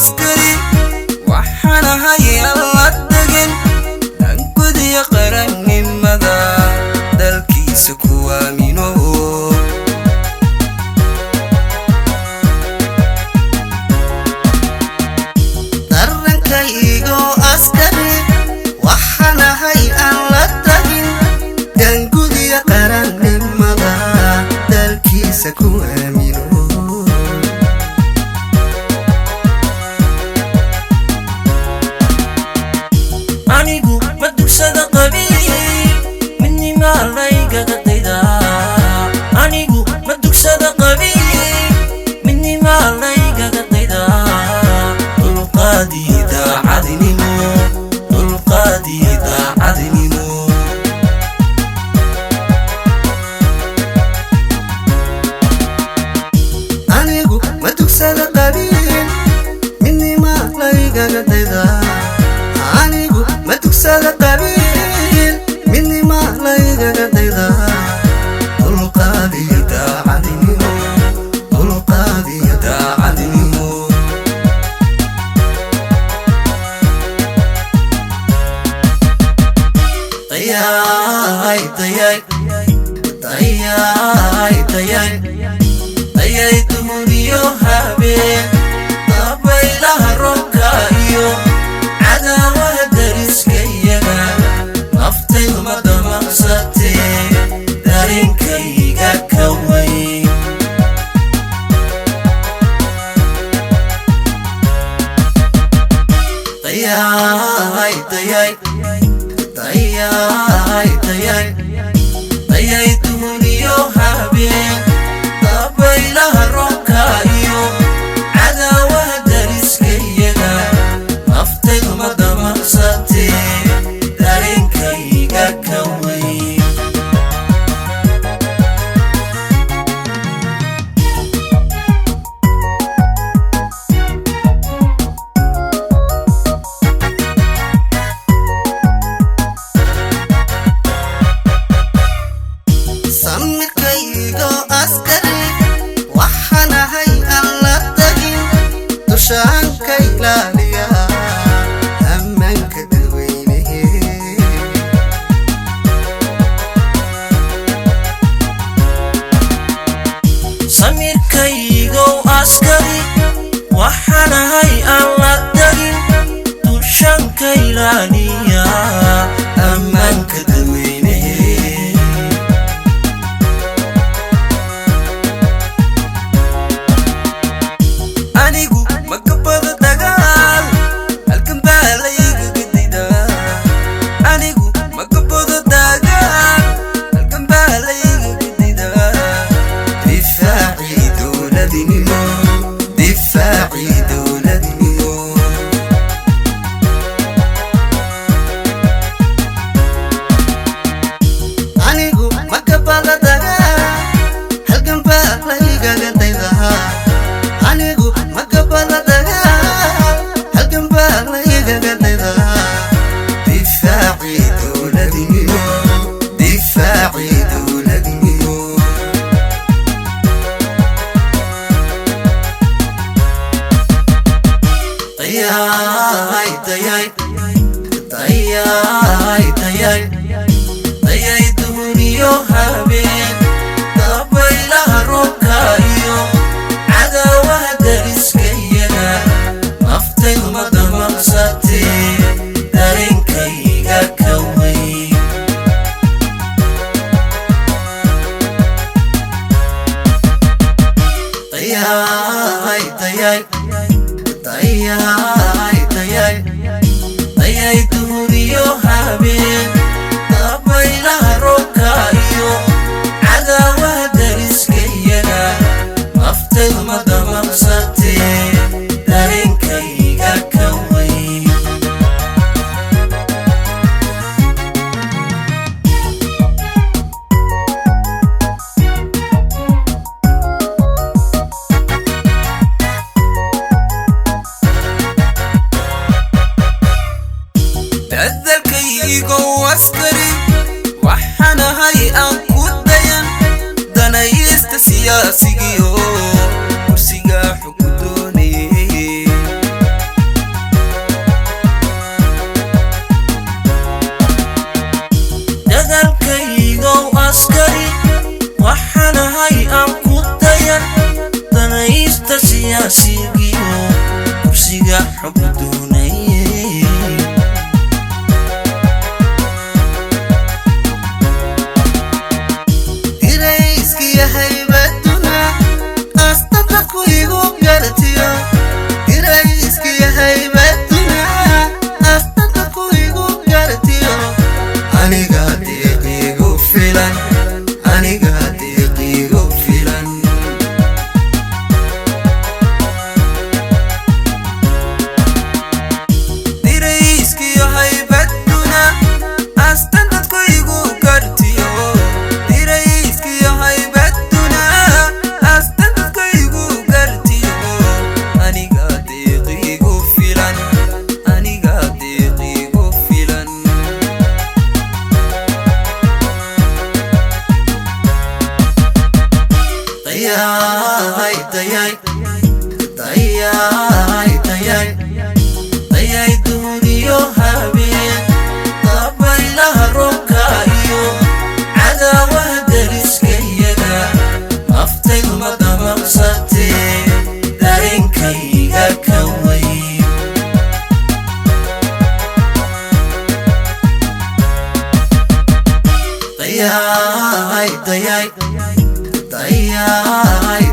askari waxaan ahay alla degan aan gudiyo qarannimada dalkiisa ku aamino darankaygo askari waxaan ahay alla degan aan gudiyo qarannimada dalkiisa ku aamino anigu ma dugsada qabiil midnima laygaga dayda anigu ma dugsada qabiil midnima laygaga dayda dulqaadii daacadnimo anigu ma dugsada qabiil midnima laygaga dayda anigu ma dugsada qabiil midnima laygaga dayda dulqaadii daacadnimo dayay dumuriyo habeen dabaylaha roobka iyo cadaawaha dariskayaga naftaydu ma damaqsatee dareenkayga ka weyn dayay dumuriyo habeen dabaylaha roobka iyo cadaawaha dariskayaga naftaydu ma damaqsatee dareenkayga ka weyn samirkaygo askari waxaan ahay alla degan dushaan ka ilaaliya ammaanka dadweynehe samirkaygo askari waxaan ahay alla degan dushaan ka ilaaliya ammaanka dadweynehe anigu ma gabado dagaal halkan baa laygaga dayda anigu ma gabado dagaal halkan baa laygaga dayda difaacii dowladnimo anigu ma gabado dagaal halkan baa laygaga dayda anigu ma gabado dagaal halkan baa laygaga dayda difaacii dowladnimo dayay dumuriyo habeen dabaylaha roobka iyo cadaawaha dariskayaga naftaydu ma damaqsatee dareenkayga ka weyn dayay dumuriyo habeen dabaylaha roobka iyo cadaawaha dariskayaga naftaydu ma damaqsatee dareenkayga ka weyn عشق حب دوني إريسك يا هيبتنا أستطلق ويقوم قرتيو إريسك يا هيبتنا أستطلق ويقوم قرتيو أني قاديق يقوم فيلان أني قاديق يقوم فيلان إريسك يا هيبتنا أستطلق ويقوم قرتيو إريسك يا هيبتنا أستطلق ويقوم قرتيو أني قاديق يقوم فيلان أني قاديق يقوم فيلان طياي طياي طياي طياي طياي دونيو هابين طبي لها روكايو عداوة درسكينا أفتي مدى مقصدي دارينكي أكوي طياي طياي طياي